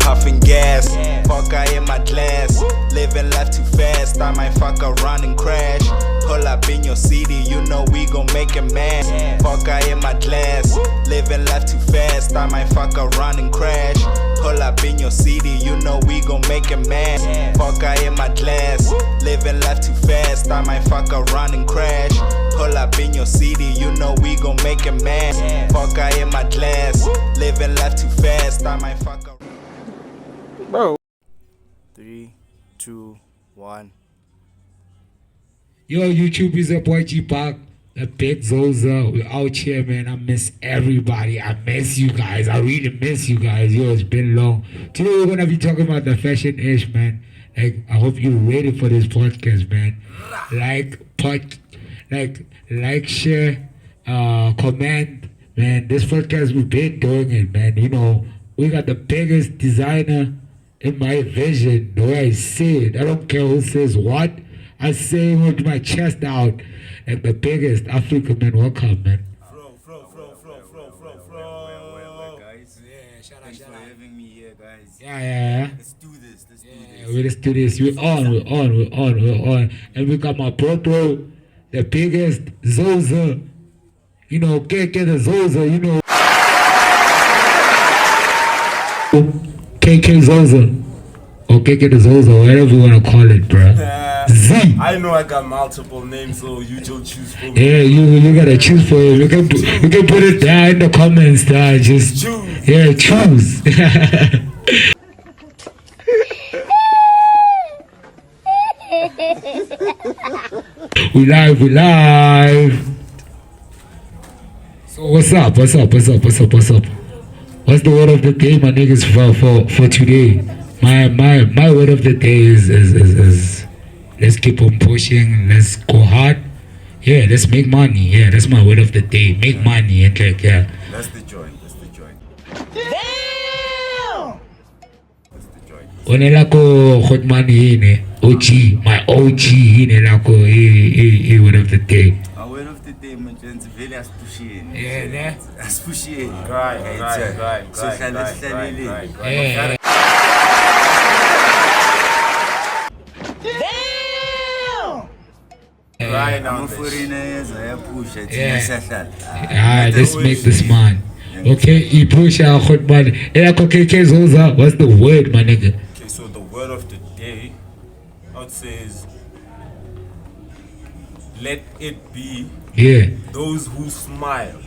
puffing gas. Fuck, I in my glass. Living life too fast, I might fuck around and crash. Pull up in your city, you know we gon' make it mad. Fuck, I in my glass. Living life too fast, I might fuck around and crash. Pull up in your city, you know we gon' make it mad. Fuck, I in my glass. Living life too fast, I might fuck around and crash. Pull up in your city, you know we gon' make it mad. Fuck, I in my glass. Living life too fast, I might fuck around. Bro. 3, 2, 1. Yo, YouTube, is your boy G Park, the big Zouzers. We're out here, man. I miss everybody. I miss you guys. I really miss you guys. Yo, it's been long. Today we're gonna be talking about the fashion ish, man. Like, I hope you're ready for this podcast, man. Like, share, comment, man. This podcast, we've been doing it, man. You know, we got the biggest designer in my vision. The way I say it, I don't care who says what. I say it with my chest out, like the biggest African man. Welcome, man. Guys. Yeah, shout out for having me here, guys. Yeah. Let's do this. Let's do this. We're on. And we got my bro, the biggest Zouzers. You know, get the Zouzers, you know. KK Zouzers. Or KK the Zouzers, whatever you want to call it, bro. Z. I know I got multiple names, so you just choose for me. Yeah, you gotta choose for it. You can put it down in the comments. Just choose. Yeah, choose. We live. So what's up? What's the word of the day, my niggas, for today? My word of the day is let's keep on pushing, let's go hard. Yeah, let's make money. Yeah, that's my word of the day. Make money and like, yeah. That's the joint. Damn! That's the joint. Onelako hot money in OG, my OG in lako word of the day. Our word of the day, my gents, very as pushy. Yeah, yeah. As pushy. Right. Yeah. Right now, I'm a foreigner, I push it. Yeah, let's make this man. Okay, he push our hot money. Hey, KK Zouzers, what's the word, my nigga? Okay, so the word of the day, I would say is let it be those who smile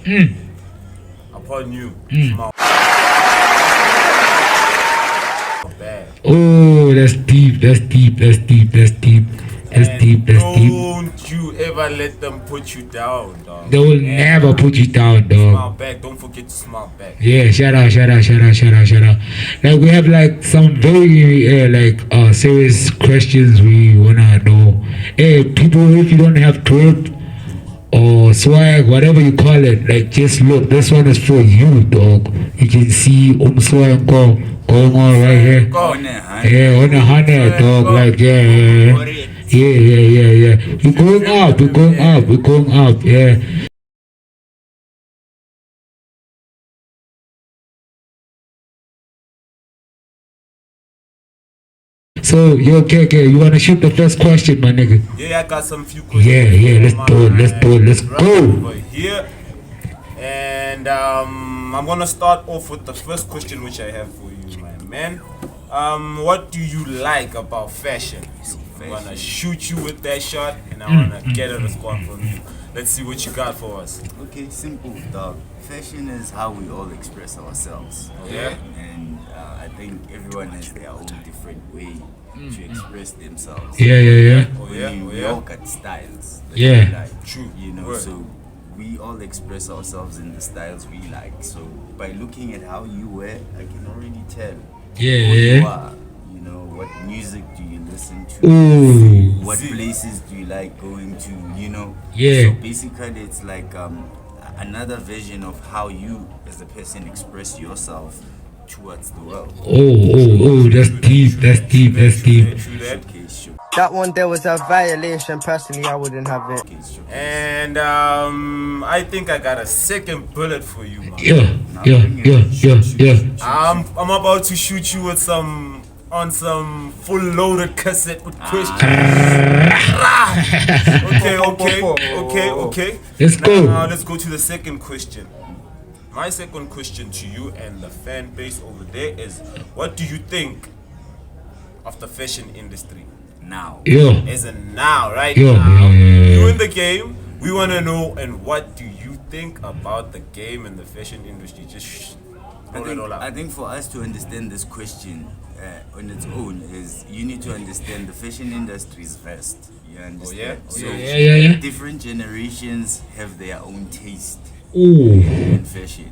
upon you. Smile. Oh, that's deep. Don't you ever let them put you down, dog. They will never put you down, dog. Smile back. Don't forget to smile back. Yeah, shout out. Like, we have like some very serious questions we wanna know. Hey, people, if you don't have drip or swag, whatever you call it, like, just look. This one is for you, dog. You can see swag going on right here. Yeah, on the 100, dog. Like, yeah. We're going up, yeah. So, yo, KK, you wanna shoot the first question, my nigga? Yeah, I got some few questions. Yeah, let's do it. Let's go. Over here. And I'm gonna start off with the first question which I have for you, my man. What do you like about fashion? I'm gonna shoot you with that shot and I wanna get a response from you. Let's see what you got for us. Okay, simple, dog. Fashion is how we all express ourselves. Yeah. And I think everyone has their own different way to express themselves. Yeah. We all got styles. that Yeah. we like, True. You know, Word. so we all express ourselves in the styles we like. So by looking at how you wear, I can already tell who you are. You know, what music do you listen to? Ooh. What places do you like going to? You know. Yeah. So basically, it's like another version of how you, as a person, express yourself towards the world. Oh, that's deep. True that. Okay, sure. That one there was a violation. Personally, I wouldn't have it. And I think I got a second bullet for you, man. Yeah. I'm about to shoot you with some full loaded cassette with questions. Okay. Let's go. Now let's go to the second question. My second question to you and the fan base over there is, what do you think of the fashion industry now? As in now, right now. You in the game, we want to know, and what do you think about the game and the fashion industry? Just roll it all out. I think for us to understand this question on its own is you need to understand the fashion industry is vast. You understand? Yeah. Different generations have their own taste Ooh. in fashion.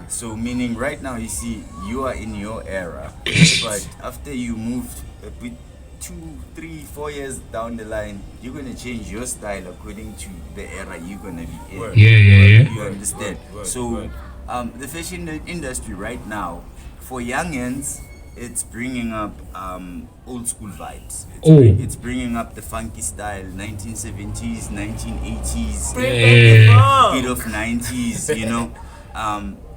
So meaning right now you see you are in your era, but after you moved a bit 2, 3, 4 years down the line, you're gonna change your style according to the era you're gonna be in. Yeah. You understand? So the fashion industry right now, for youngins, it's bringing up old school vibes. It's bringing up the funky style, 1970s, 1980s, bit of 90s, you know.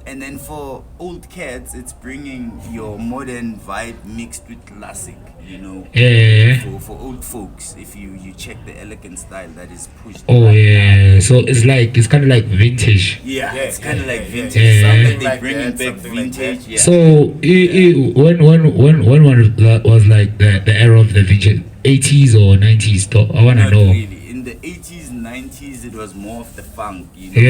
And then for old cats, it's bringing your modern vibe mixed with classic, you know. For old folks, if you check the elegant style that is pushed. So it's kind of like vintage. It's kind of like vintage. Something they're bringing back vintage. So when one was like the era of the vintage, 80s or 90s, I wanna know. Really. In the 80s, 90s, it was more of the funk, you know.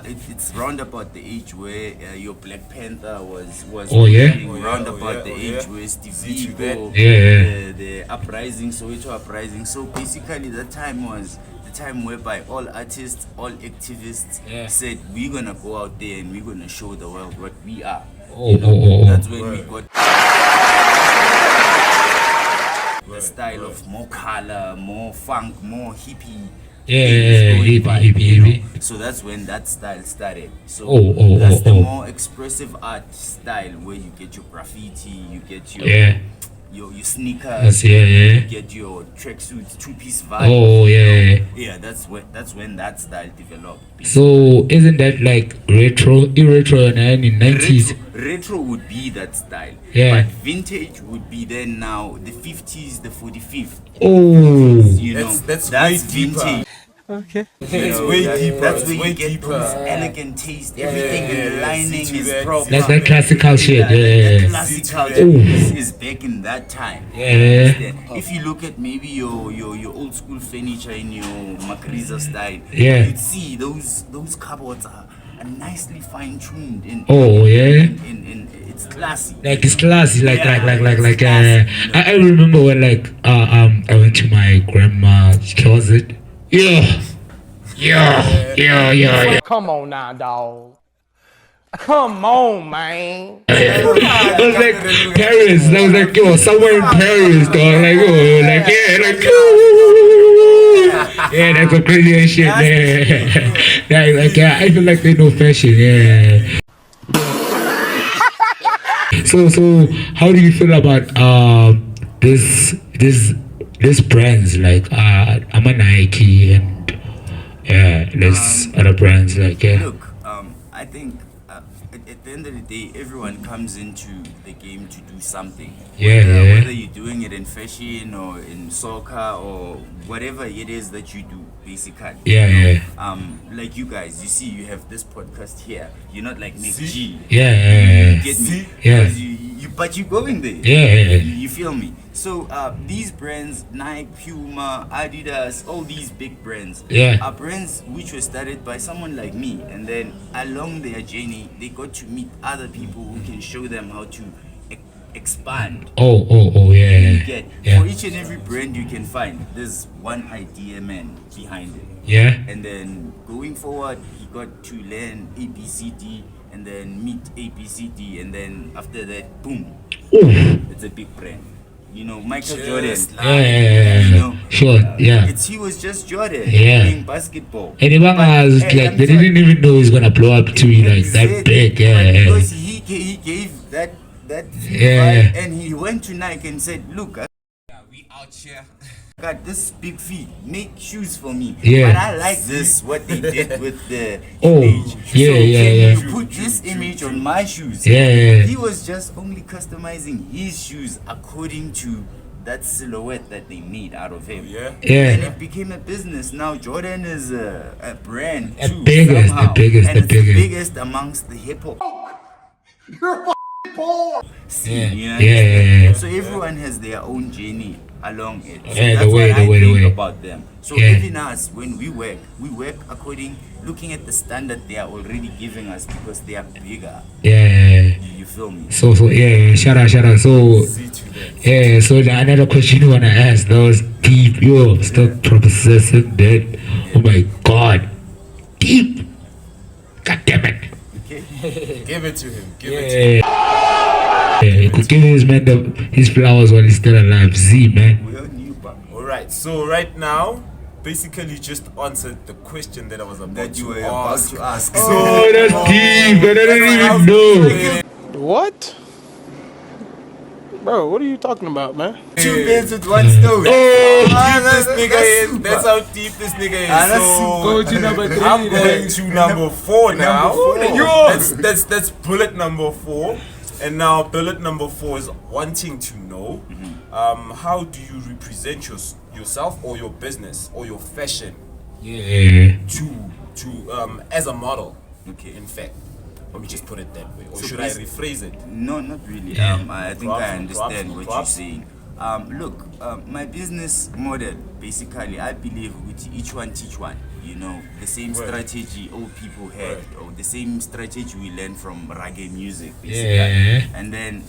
It's round about the age where your Black Panther was round about the age where Steve Biko, the uprising, Soweto uprising. So basically, that time was the time whereby all artists, all activists said, we're gonna go out there and we're gonna show the world what we are. That's when we got the style of more color, more funk, more hippie. Hippie. So that's when that style started. So that's the more expressive art style where you get your graffiti, you get your sneakers, you get your tracksuits, 2-piece vibe. That's when that style developed. So isn't that like retro in 90s? Retro would be that style. But vintage would be then now the 50s, the 45th. You know, that's vintage. Okay. That's way deeper. That's where you get those elegant taste. Everything in the lining is proper. That's that classical shit. That classical is back in that time. If you look at maybe your old school furniture in your Makriza style, you'd see those cupboards are nicely fine tuned. It's classy. Like it's classy. I remember when I went to my grandma's closet. Yeah. Come on now, dog. Come on, man. It was like Paris. I was like, somewhere in Paris, dog. That's some crazy ass shit, man. I feel like they know fashion, So how do you feel about this brands like I'm a Nike and there's other brands like Look, I think at the end of the day, everyone comes into the game to do something. Whether you're doing it in fashion or in soccer or whatever it is that you do, basically. Like you guys, you see, you have this podcast here. You're not like Nick G. You get me? But you're going there. You feel me? So these brands, Nike, Puma, Adidas, all these big brands are brands which were started by someone like me, and then along their journey they got to meet other people who can show them how to expand. For each and every brand you can find, there's one idea man behind it. And then going forward, he got to learn ABCD and then meet ABCD, and then after that, boom, it's a big brand. You know, Michael Jordan. You know, he was just Jordan playing basketball. And even was like they didn't even know he's gonna blow up to be like that big. Because he gave that vibe, and he went to Nike and said, "Look, we Ouch, yeah. Got this big feet, make shoes for me. Yeah. But I like this, what they did with the Oh, image. yeah, so yeah, can yeah. you put this image on my shoes? Yeah. He was just only customizing his shoes according to that silhouette that they made out of him. Yeah. And Yeah. it became a business. Now Jordan is a brand The too, biggest, somehow. the biggest, and the it's the biggest. biggest amongst the hip hop. Yeah. You know, Yeah. so everyone has their own journey along it. So Yeah, the that's way, what the I way, the think way. about them. So Yeah. even us, when we work according, looking at the standard they are already giving us because they are bigger. Yeah. You feel me? So yeah. Shout out. So See to that. yeah. So another question you wanna ask? That was deep. Yo, still processing that. Oh my God. Deep. God damn it. Okay. Give it to him. Give it to him. Yeah. Yeah. You could give his man his flowers while he's still alive. Z, man. We all knew, but Alright, so right now, basically just answered the question that I was about that you to were about ask. to ask. Oh, that's deep. I didn't even know. What? Bro, what are you talking about, man? Two birds with one stone. Oh, This nigga is, super. that's how deep this nigga is. that's So Go to number 3. I'm going to number 4 now. four. That's bullet number 4. And now bullet number 4 is wanting to know how do you represent yourself or your business or your fashion Yeah. to as a model. Okay. In fact, let me just put it that way, or So should I basi- rephrase it? No, not really. Yeah. I think Props, I understand props, what props. you're saying. Look, my business model, basically, I believe with each one teach one. You know, the same Right. strategy old people had, Right. or the same strategy we learned from reggae music, basically. Yeah. And then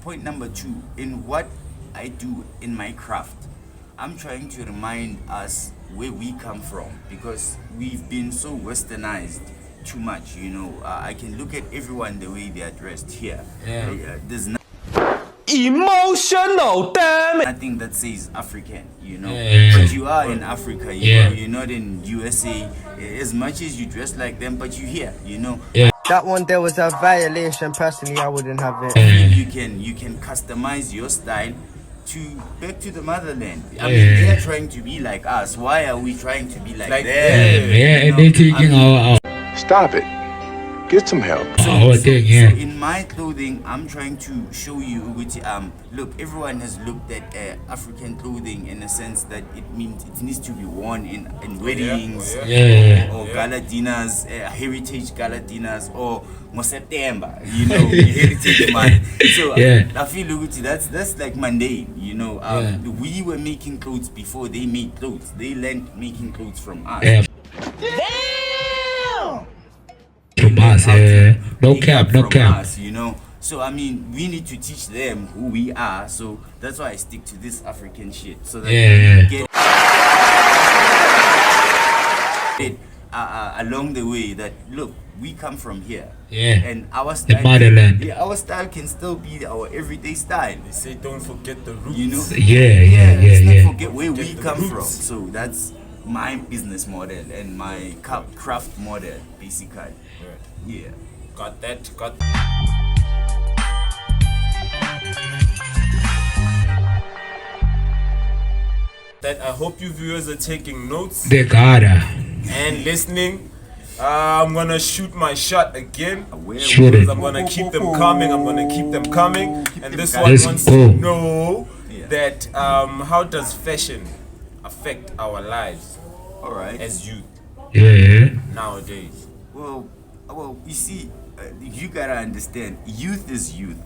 point number 2, in what I do in my craft, I'm trying to remind us where we come from because we've been so westernized too much. You know, I can look at everyone the way they are dressed here. Yeah. There's Emotional, damn it! nothing that says African, you know. Yeah. But you are in Africa, you Yeah. know, you're not in USA. As much as you dress like them, but you're here, you know. That one there was a violation. Personally, I wouldn't have it. You can customize your style to back to the motherland. I Yeah. mean, they're trying to be like us. Why are we trying to be like Like them? Yeah, You and know, they taking I mean, our Stop it. Get some help. thing, yeah. So in my clothing, I'm trying to show you which look, everyone has looked at African clothing in a sense that it means it needs to be worn in weddings, Yeah. or gala dinners, heritage gala dinners, or September, you know, heritage month. So Yeah. I feel that's like mundane, you know. Yeah. We were making clothes before they made clothes. They learned making clothes from us. Yeah. From us, yeah. No Pick cap, up no from cap. us, you know. So I mean, we need to teach them who we are. So that's why I stick to this African shit, so that Yeah. we get it along the way. That look, we come from here, Yeah. and our style, motherland. yeah, our style can still be our everyday style. They say don't forget the roots. You know, Yeah. let's not forget where we Forget the come roots. from. So that's my business model and my craft model, basically. Yeah. Got that? Got that. I hope you viewers are taking notes They gotta. and listening. I'm gonna shoot my shot again. Shoot it. I'm gonna keep them coming. I'm gonna keep them coming. And this one Let's wants go. to know Yeah. that how does fashion affect our lives All right. as youth Yeah. nowadays? Well, you see, you gotta understand, youth is youth.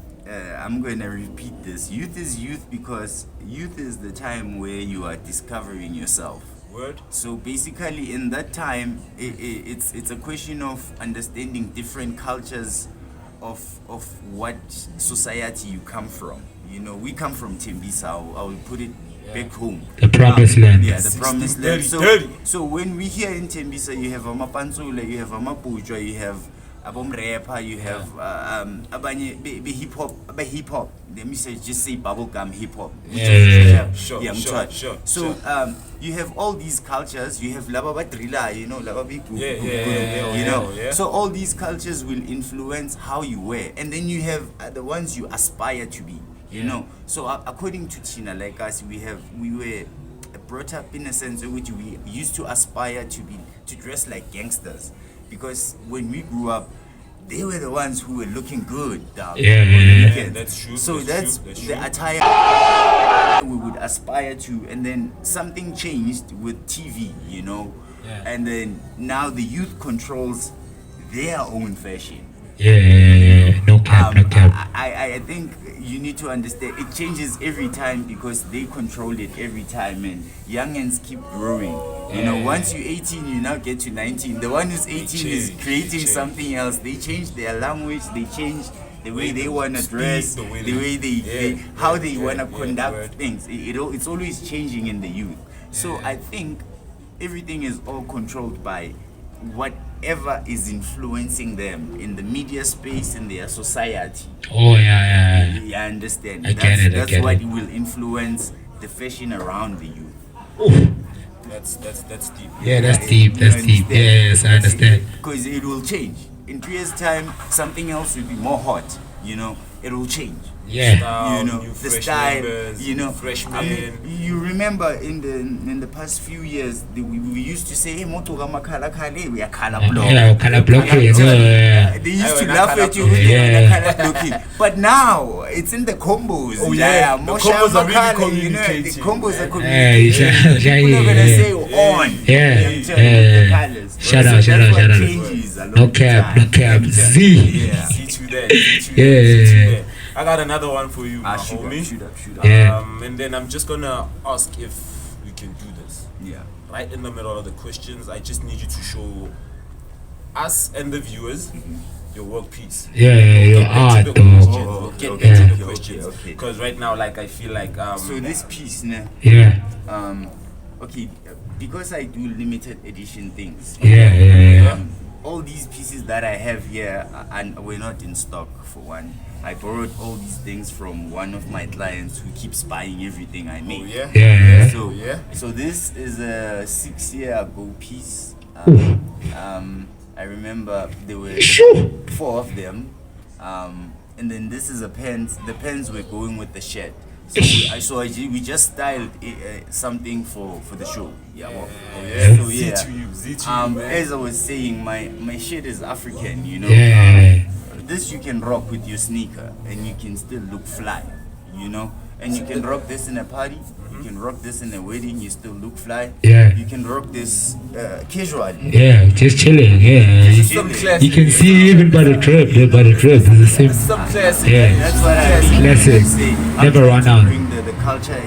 I'm gonna repeat this. Youth is youth because youth is the time where you are discovering yourself. Word? So basically, in that time, it's a question of understanding different cultures of what society you come from. You know, we come from Tembisa. I will put it back home. The promised land. Yeah, the promised land. 60, 30. So when we here in Tembisa, you have Amapanzula, you have Amapujwa, you have Abom Rapper, you have Abanye hip hop. Let me just say bubblegum hip hop. Yeah. Sure, I'm sure, sorry. sure, So you have all these cultures. You have Lababa Drilla, you know, Lababi Yeah, you know. yeah. So all these cultures will influence how you wear, and then you have the ones you aspire to be. you know. So according to Tina, like us, we were brought up in a sense in which we used to aspire to dress like gangsters, because when we grew up, they were the ones who were looking good. Yeah, that's true. So that's true. the attire we would aspire to, and then something changed with TV, you know, and then now the youth controls their own fashion. No cap. I think you need to understand it changes every time because they control it every time, and youngins keep growing. You know, once you're 18, you now get to 19. The one who's 18 is creating something else. They change their language, they change the way they want to dress, the way they how they want to conduct things. It's always changing in the youth. So I think everything is all controlled by whatever is influencing them in the media space, in their society. I understand. That's what will influence the fashion around the youth. That's deep. That's deep. Yes, I understand. Because it will change. In 3 years' time, something else will be more hot. You know, it will change. Yeah. You know, the style. Members, you know, freshmen. I mean, you remember in the past few years, we used to say, "Hey, moto gama kala kale, we are color block." Yeah, color blocking. They used to laugh at you when they were color blocking. But now it's in the combos. Oh yeah, the combos are really communicating. The combos are communicating. People are gonna say on. The colors. Shout out. No cap. Z. See to that. I got another one for you, my homie. Shoot up. And then I'm just gonna ask if we can do this. Yeah. Right in the middle of the questions, I just need you to show us and the viewers your work piece. Your art, though. Get back to the questions. Because right now, like, I feel like so this piece, nah. Okay, because I do limited edition things. All these pieces that I have here and were not in stock for one. I borrowed all these things from one of my clients who keeps buying everything I make. So this is a 6-year-ago piece. I remember there were 4 of them. And then this is a pants. The pants were going with the shirt. So we just styled something for the show. As I was saying, my shirt is African, you know. This you can rock with your sneaker and you can still look fly, you know. And you can rock this in a party, you can rock this in a wedding, you still look fly. You can rock this casually. Just chilling. You can see even by the trip, it's the same. Some classic. That's what I mean. Classic. Never run out. Bring the culture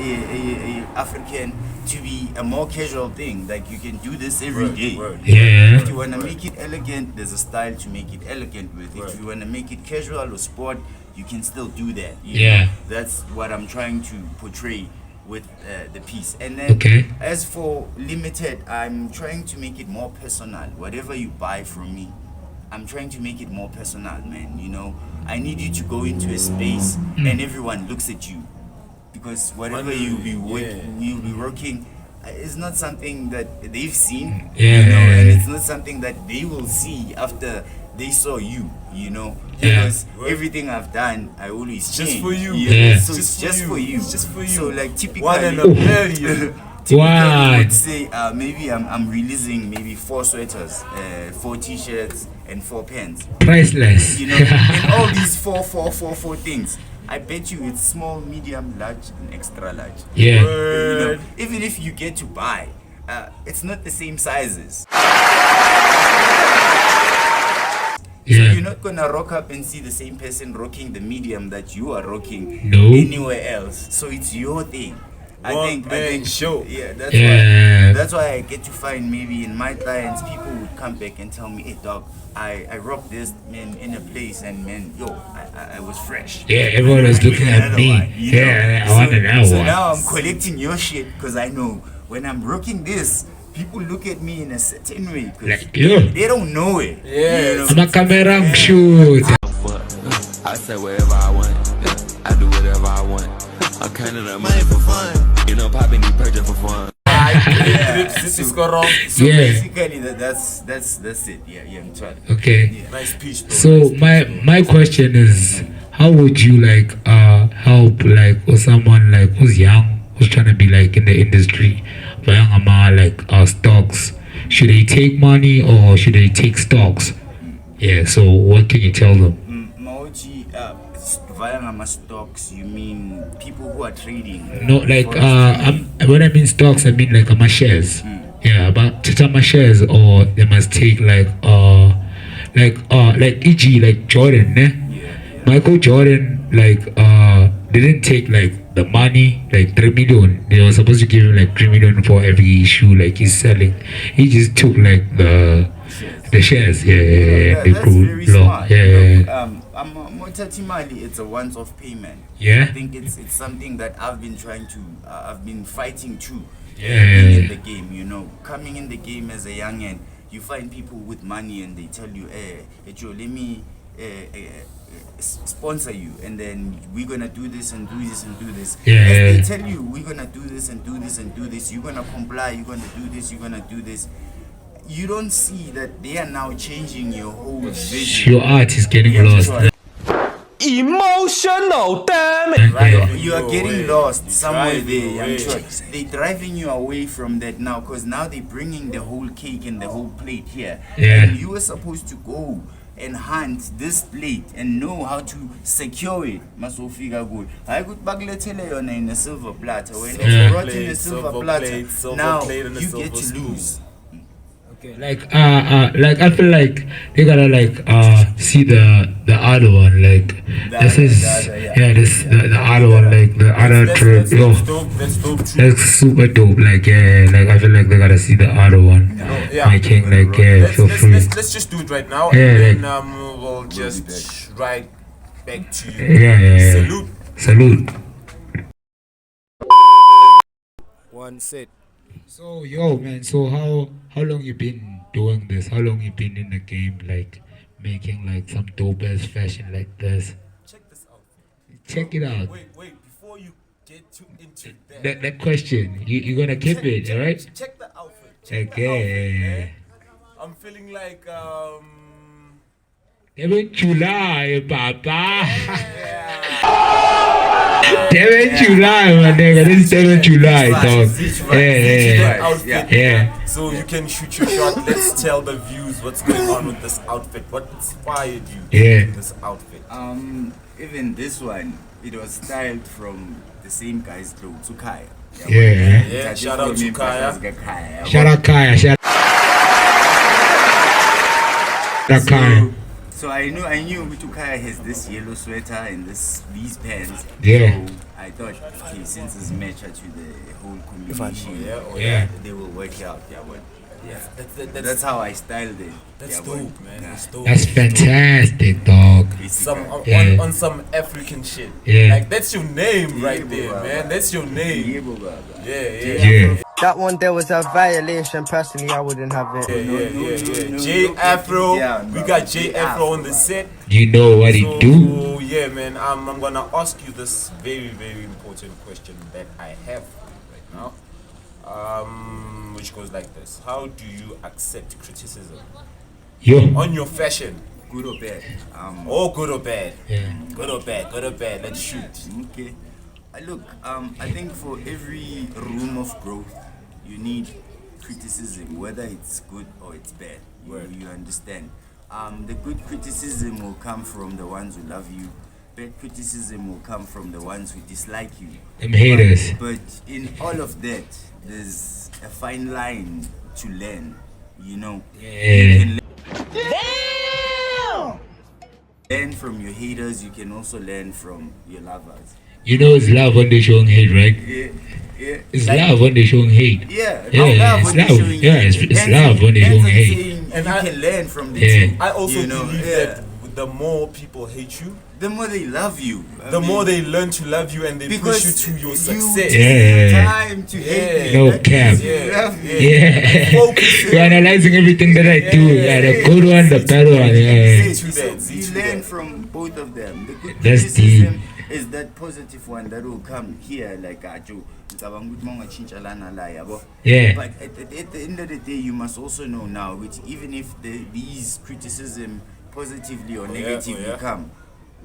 African to be a more casual thing. Like you can do this every day. If you wanna make it elegant, there's a style to make it elegant with. If you wanna make it casual or sport, you can still do that. You know? That's what I'm trying to portray with the piece. And then as for limited, I'm trying to make it more personal. Whatever you buy from me, I'm trying to make it more personal, man. You know, I need you to go into a space and everyone looks at you, because whatever you'll be working is not something that they've seen, you know, and it's not something that they will see after they saw you, you know, because everything I've done, I always change. Just for you. So it's just for you. So like typically, one in a million. I would say maybe I'm releasing maybe 4 sweaters, 4 t-shirts, and 4 pants. Priceless. You know, and all these four things. I bet you it's small, medium, large, and extra large. You know, even if you get to buy, it's not the same sizes. So you're not gonna rock up and see the same person rocking the medium that you are rocking anywhere else. So it's your thing. I think show. That's why I get to find maybe in my clients, people would come back and tell me, "Hey dog, I rocked this man in a place and man, I was fresh." Everyone was looking at me. I want to know. So now I'm collecting your shit because I know when I'm rocking this, people look at me in a certain way because they don't know it. You know? I'm a camera shoot. I say whatever I want. I do whatever I want. I'm counting up money for fun. You know, popping these purchase for fun. So basically, that's it. I'm trying. Okay. Nice piece. So my question is, how would you like help like or someone like who's young, who's trying to be like in the industry, like stocks? Should they take money or should they take stocks? Yeah. So what can you tell them? Maoji, via Ngama stocks, you mean people who are trading? No, like when I mean stocks, I mean like shares. Yeah, but Tama shares, or they must take like e.g. like Jordan, eh? Michael Jordan didn't take like the money, like 3 million. They were supposed to give him like 3 million for every shoe like he's selling. He just took like the shares. Yeah, That's very smart. Yeah. It's a once-off payment. Yeah. I think it's something that I've been I've been fighting too. Yeah. Being in the game, coming in the game as a young man, you find people with money and they tell you, Joe, let me sponsor you, and then we're gonna do this and do this and do this. Yeah. As they tell you, we're gonna do this and do this and do this, you're gonna comply, you're gonna do this, you're gonna do this. You don't see that they are now changing your whole vision. Your art is getting lost. Emotional, damn it. Right, you are getting lost somewhere there. I'm sure they're driving you away from that now, because now they're bringing the whole cake and the whole plate here. Yeah. And you were supposed to go and hunt this plate and know how to secure it. Masofika good. I could bagletele yona in a silver platter. When it's brought in a silver platter, now you get to lose. Like I feel like they gotta see the other one, like the other one, like the other trip. That's super dope. Like I feel like they gotta see the other one. Making feel free. Let's just do it right now. Yeah, and then we'll just right back to you. Yeah. Salute. One set. So man, so how long you been doing this? How long you been in the game, like making like some dope ass fashion like this? Check this out. Check it out. Wait, before you get into that. That question, you gonna keep it, alright? Check the outfit. Okay. I'm feeling like Devin July, Papa. Devin July, my nigga. This is Devin July, dog. Yeah. So you can shoot your shot. Let's tell the views what's going on with this outfit. What inspired you in this outfit? Even this one, it was styled from the same guy's clothes, Kaya. Yeah. Shout out to Kaya. Shout out Kaya. Shout out Kaya. So I knew Mutukaya has this yellow sweater and these pants. Yeah. So I thought, okay, since it's matched to the whole combination, they will work out. That's how I styled it. That's dope, man. That's dope. That's fantastic, dog. On some African shit. Yeah. Like that's your name right there, man. That's your name. Yeah. That one there was a violation. Personally, I wouldn't have it. Yeah. J Afro. We got J Afro on the set. You know what he do? Oh yeah, man. I'm gonna ask you this very, very important question that I have right now. Which goes like this: how do you accept criticism on your fashion? Good or bad? Good or bad? Yeah. Good or bad? Let's shoot. Okay. Look, I think for every room of growth, you need criticism, whether it's good or it's bad. You understand? The good criticism will come from the ones who love you. Bad criticism will come from the ones who dislike you. Them haters. But in all of that, there's a fine line to learn. You Yeah. Learn from your haters. You can also learn from your lovers. You know it's love when they showing hate, right? Yeah. It's love when they showing hate. It's love when they showing hate. And you can learn from the Yeah. two. I also believe that the more people hate you, the more they love you. The more they learn to love you and they push you to your success. Time to hate me. No cap. Yeah. You're analyzing everything that I do. The good one, the bad one. You learn from both of them. The good That's criticism is that positive one that will come here like Joe. Yeah. But at the end of the day, you must also know now, which even if these criticism positively or negatively come,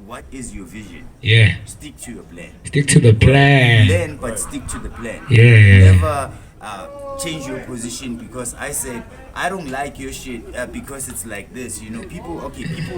what is your vision? Yeah. Stick to your plan. Stick to the plan. Plan, but stick to the plan. Yeah. Never change your position because I said I don't like your shit because it's like this. You know, people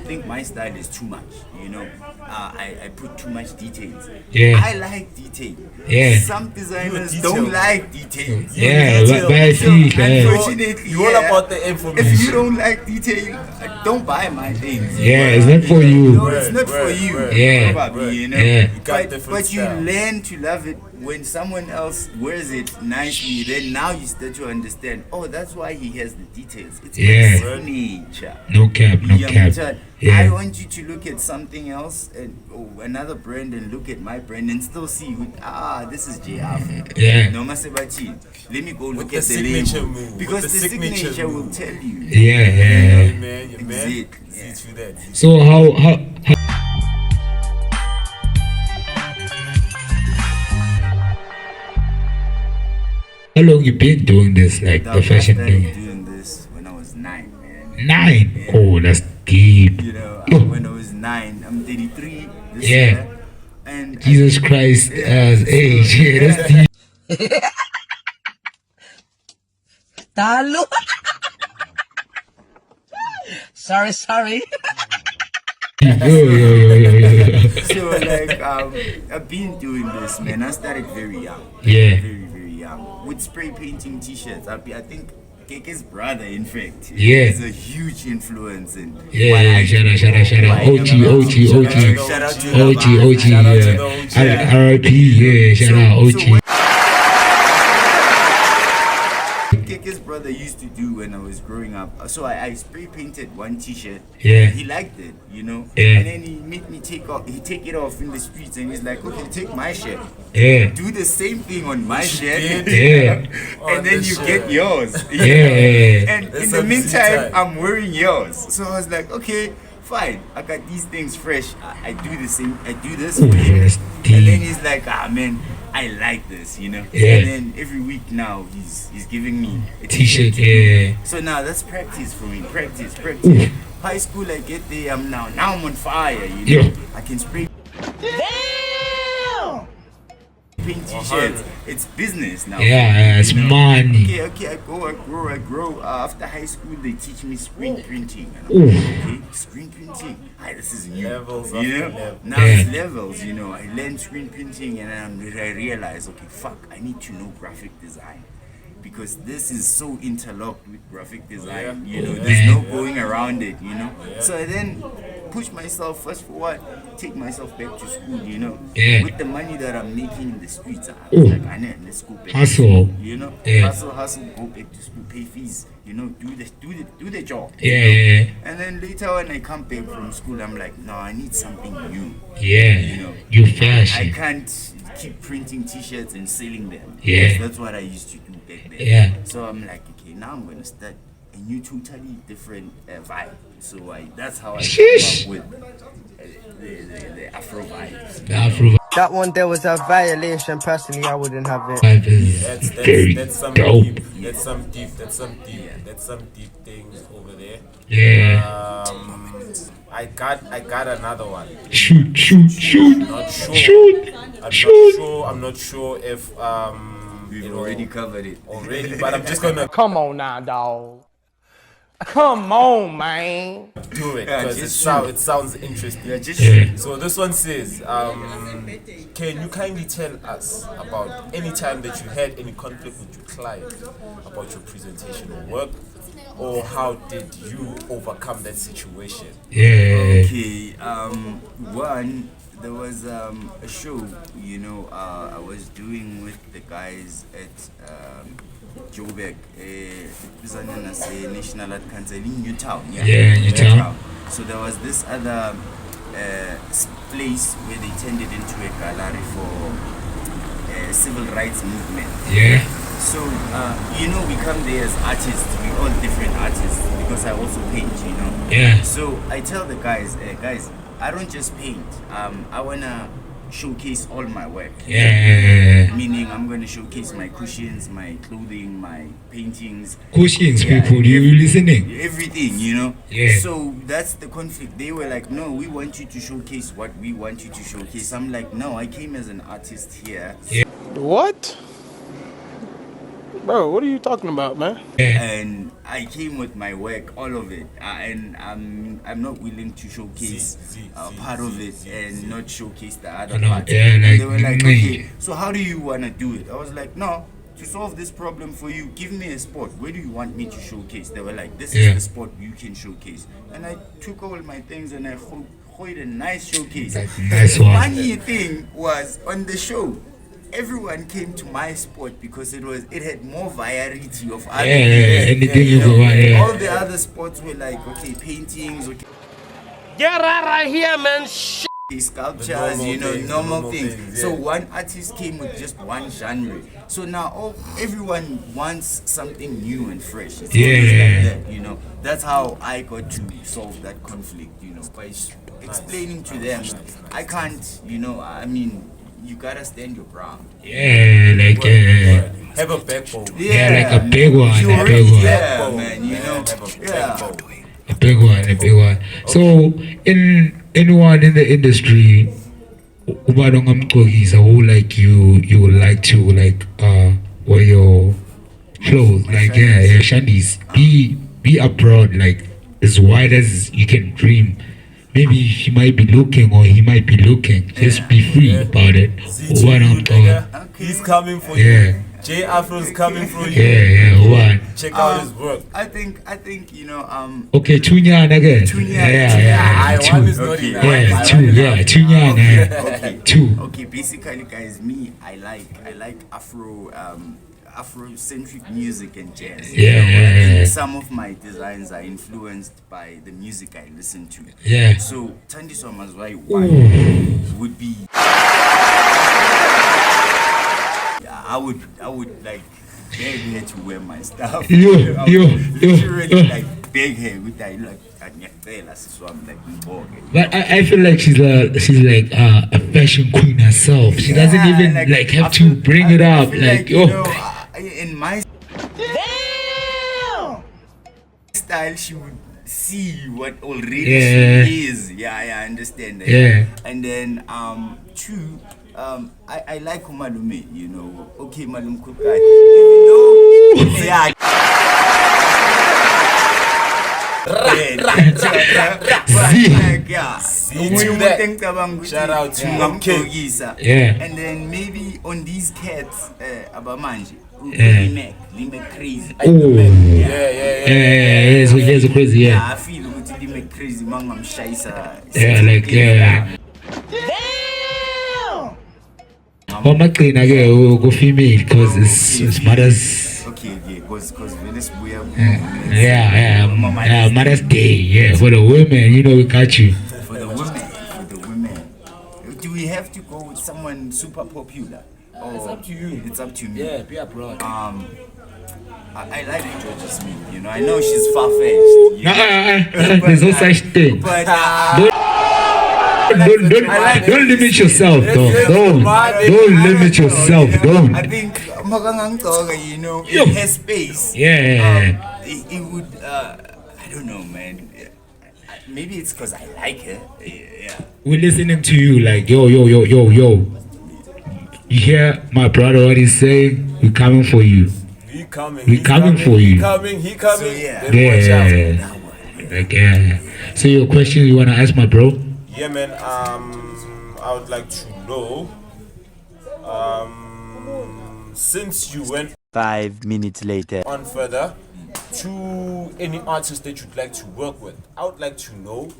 think my style is too much. You know, I put too much details. Yeah. I like detail. Yeah. Some designers don't like details. Yeah, but I see. Unfortunately, you all about the information. if you don't like detail, don't buy my things. Yeah, it's not for you. No, it's not for you. Yeah. Probably, you know. Yeah. But you learn to love it when someone else wears it nicely. Then now you start to understand. Oh, that's why he has the details. It's Yeah. my signature. No cap, no You cap. understand? I Yeah. want you to look at something else and another brand and look at my brand and still see this is JR. Yeah. No Masebachi. Let me go look the at the signature label move. because With the the signature signature will move. tell you. Yeah. Man, man. Exactly. See through that. So how long you been doing this, like the fashion I started thing? doing this when I was 9, man. 9. Oh, that's deep. You know, Oh. when I was 9, I'm 33 this Yeah. year. And Jesus Christ as age. Yeah, that's deep. Talo. sorry. Yo. so like I've been doing this, man. I started very young. Yeah. Very young. With spray painting t-shirts. I think Keke's brother, in fact, Yeah. is a huge influence in what Yeah, I shout do. out. Why I'm OG. Shout out to the OG, band. Shout out to the yeah. RIP, yeah, shout out, OG. Keke's brother used to do when I was growing up. So I spray painted one t-shirt. Yeah. He liked it, you know. Yeah. And then he made me take it off in the streets, and he's like, okay, take my shirt. Yeah. Do the same thing on my shirt. Yeah. And then you get yours. Yeah. And That's in the some meantime, time. I'm wearing yours. So I was like, okay, fine. I got these things fresh. I do the same. I do this. Ooh, for him. that's And then deep. he's like, man, I like this, you know. Yeah. And then every week now, he's giving me a T-shirt, to do. yeah. So now that's practice for me. Practice. Ooh. High school, I get there. Now I'm on fire. You know, Yeah. I can spray. Paint t-shirts. It's business now. Yeah, it's You know? money. Okay, I grow. After high school, they teach me screen printing. And Ooh. I'm like, okay, screen printing. This is new. Levels you after know? level. Now Yeah. it's levels, you know. I learned screen printing and I realized, okay, fuck, I need to know graphic design. Because this is so interlocked with graphic design, you know, there's no going around it, you know. So I then push myself fast forward, take myself back to school, you know. Yeah. With the money that I'm making in the streets, I Ooh. was like, let's go back. Hustle. You know, Yeah. hustle, go back to school, pay fees, you know, do the job. Yeah. And then later when I come back from school, I'm like, no, I need something new. Yeah. You know, You I fashion. can't keep printing t-shirts and selling them. Yeah. Because that's what I used to do back then. Yeah. So I'm like, okay, now I'm gonna start a new, totally different vibe. So that's how I Sheesh. came up with the Afro vibes. The Afro That one there was a violation. Personally, I wouldn't have it. vibe is very That's some dope. deep. That's some deep things over there. Yeah. I got another one. Shoot. Not sure. I'm not sure if We've already covered it. but I'm just gonna Come on now, dog. Come on, man. do it Yeah, because just it sounds interesting. Yeah, just Yeah. So this one says, can you kindly tell us about any time that you had any conflict with your client about your presentation or work, or how did you overcome that situation? Yeah. Okay, one, there was a show, you know, I was doing with the guys at Joburg, it was on a National Art Council in Newtown. Yeah, Newtown. So there was this other place where they turned it into a gallery for civil rights movement. Yeah. So, you know, we come there as artists, we all different artists, because I also paint, you know. Yeah. So I tell the guys, guys, I don't just paint. I wanna showcase all my work. Yeah. Meaning I'm going to showcase my cushions, my clothing, my paintings. Cushions, Yeah, people, you listening? Everything, you know. Yeah. So that's the conflict. They were like, no, we want you to showcase what we want you to showcase. I'm like, no, I came as an artist here. Yeah. What? Bro, what are you talking about, man? Yeah. And I came with my work, all of it, and I'm not willing to showcase part of it and not showcase the other part. Yeah, And like, they were like, okay, so how do you want to do it? I was like, no, to solve this problem for you, give me a spot. Where do you want me to showcase? They were like, this is the spot you can showcase. And I took all my things and I a nice showcase. Nice The one. funny thing was, on the show, everyone came to my spot because it had more variety of other anything you know, go on, yeah. all the other spots were like, okay, paintings, okay, Get right here, man. sculptures, normal things. So one artist came with just one genre. So now everyone wants something new and fresh. It's always like that, That's how I got to solve that conflict, by explaining to them, I can't, I mean, you gotta stand your ground. Yeah, like have a backbone. Yeah, like a big one, a big one. Yeah, man, A big one, a big one. So, in anyone in the industry, who like you would like to wear your clothes, like your shandies, be abroad, like as wide as you can dream. Maybe she might be looking or he might be looking. Just be free about it. He's coming for you. J Afro's coming for you. One. Check out his work. I think okay, Chunya again. One is not enough. Chunya. Two. Okay, basically, guys, me, I like Afrocentric music and jazz. And some of my designs are influenced by the music I listen to. So Thandi Somazwai would be. I would like beg her to wear my stuff. Literally like beg her with that so I'm like, but I feel like she's like a fashion queen herself. She doesn't even like have to bring it up. Like in my style, she would see what already she is. I understand that. And then two, I like Malume, okay, Malum Kukai, even though shout out to and then maybe on these cats Abamanje Limek crazy. It's crazy, I feel Limek crazy, I'm shy. Mama clean again, go female because it's mothers. Okay, because Venus Mother's Day, for the women, we got you. For the women. Do we have to go with someone super popular? It's up to you. It's up to me. Yeah, be abroad. I like Georgia Smith. I know she's far-fetched. There's no such thing. But don't limit yourself, don't limit yourself, don't. I think in her space, it would, I don't know, man. Maybe it's because I like her. We're listening to you like, yo. You hear my brother what he's saying? We're coming for you. We're coming for you. He coming. So So your question you wanna ask my bro? Yeah, man. I would like to know. Since you went 5 minutes later on further to any artist that you'd like to work with, I would like to know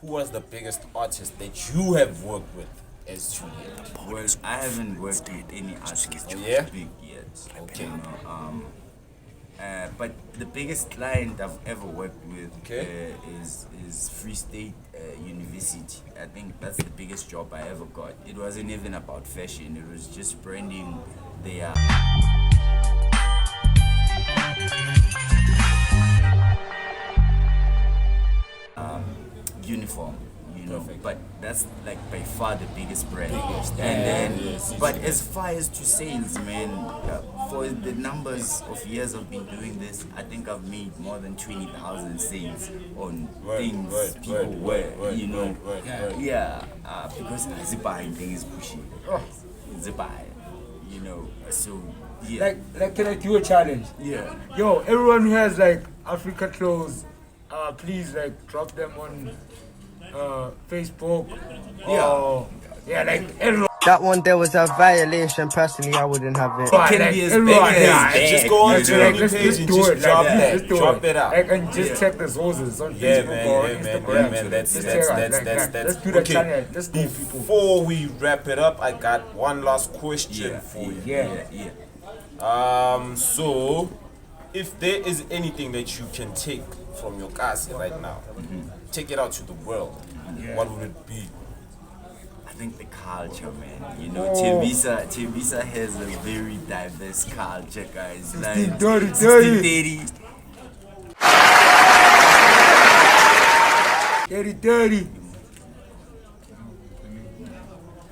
who was the biggest artist that you have worked with as Juliet. Well, I haven't worked with any artist big yet. Okay. But the biggest client I've ever worked with is Free State University. I think that's the biggest job I ever got. It wasn't even about fashion. It was just branding their uniform. you know. But that's like by far the biggest brand. And then, but as far as to sales, man, for the numbers of years I've been doing this, I think I've made more than 20,000 sales on things people wear, you know. Because Zibai thing is pushy. Zibai, you know. So yeah. Like can I do a challenge? Yeah. Yo, everyone who has like Africa clothes, please like drop them on Facebook. Like everyone. That one there was a violation. Personally, I wouldn't have it. It can be as big as just go on to any page and just drop that. Drop it out. And just check the Zouzers on Facebook or Instagram. That's Let's do the challenge. Let's go, people. Before we wrap it up, I got one last question for you. So if there is anything that you can take from your kasi right now, take it out to the world, what would it be? I think the culture, man. You know, Tembisa has a very diverse culture, guys. Like 30.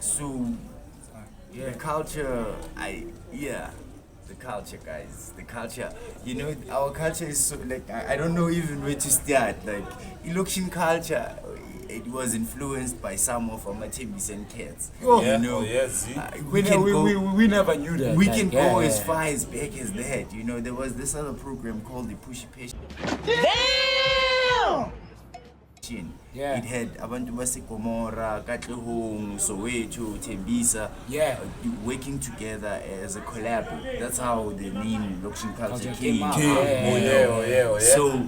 So, the culture, the culture, guys. The culture. You know, our culture is so, like, I don't know even where to start. Like, election culture, it was influenced by some of our Tembisian cats. You know, we never knew that. We can go as far as back as that. You know, there was this other program called the Pushy Patient. Damn! It had Abantu Basekomora, Katlehong, Soweto, Tembisa, working together as a collab. That's how the name Lokshin Culture came. So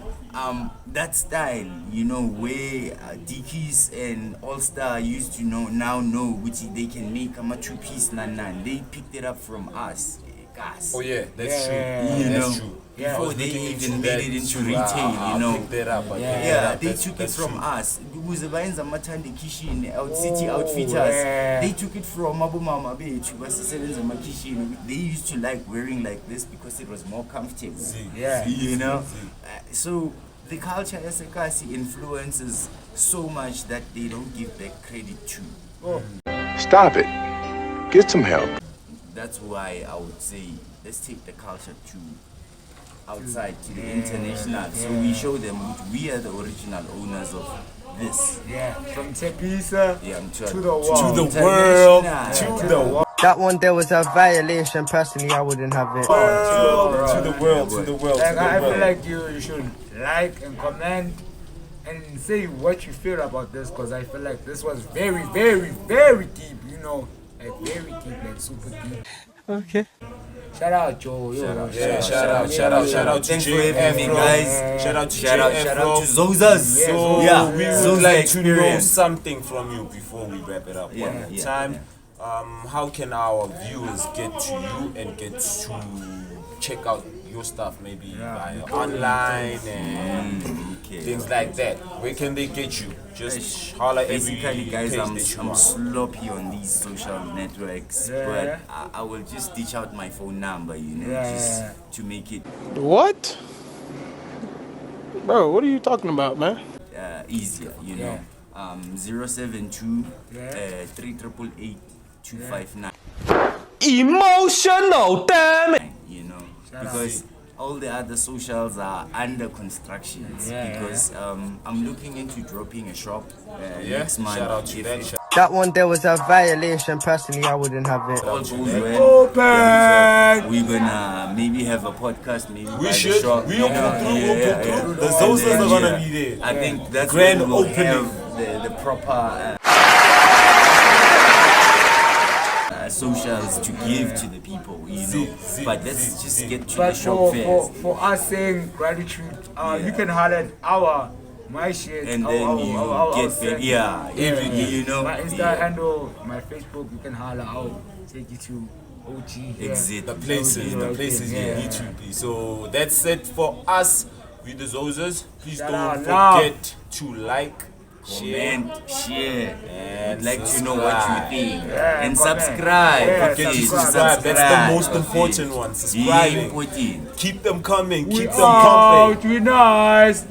that style, you know, where Dickies and All Star used to now know which they can make a two-piece nan. They picked it up from us. Guys. Oh yeah, that's true. You know, true. Before they even made it into retail, you know. They took it from us. Uzebayenza Matandi Kishin, Out City Outfitters. They took it from Abu Mama Beach. They used to like wearing like this because it was more comfortable. You know. So the culture as a Kasi influences so much that they don't give back credit to. Stop it. Get some help. That's why I would say let's take the culture to outside, to the international. So we show them we are the original owners of this. From Tembisa to the world. To the world. That one there was a violation. Personally, I wouldn't have it. To the world. Like, I feel like you should like and comment and say what you feel about this, because I feel like this was very, very, very deep, you know. Like very deep, like super deep. Okay. Shout out, Joe. Shout out to Thanks for having me, guys. Shout out to Zouzers. So we would like to know something from you before we wrap it up. One more time. How can our viewers get to you and get to check out your stuff, maybe via online and things like that? Where can they get you? Just holler every guys, page I'm that you want. sloppy on these social networks, but I will just ditch out my phone number, you know, just to make it What? Bro, what are you talking about, man? easier, you know. 072 3888 259. Emotional, damn it! You know, because all the other socials are under construction. Because I'm looking into dropping a shop next month. Shout out to that. That one there was a violation. Personally, I wouldn't have it. All goes well. We're gonna maybe have a podcast. Maybe We should. shop, We open through. The Zouzers are gonna be there. I think that's grand when we'll opening. have the proper socials to give to the people, you know. But let's just get to the shop first. For us saying gratitude, you can holler at my shit, And then you get back, everything, you know. My Insta handle, my Facebook, you can holler out, take you to OG. Exit. The places you need to be. So that's it for us with the Zouzers. Please don't forget to like, comment, share, and like to know subscribe. what you think, and subscribe. Subscribe. That's the most important one. Subscribing. Important. Keep them coming. Keep them pumping. We nice.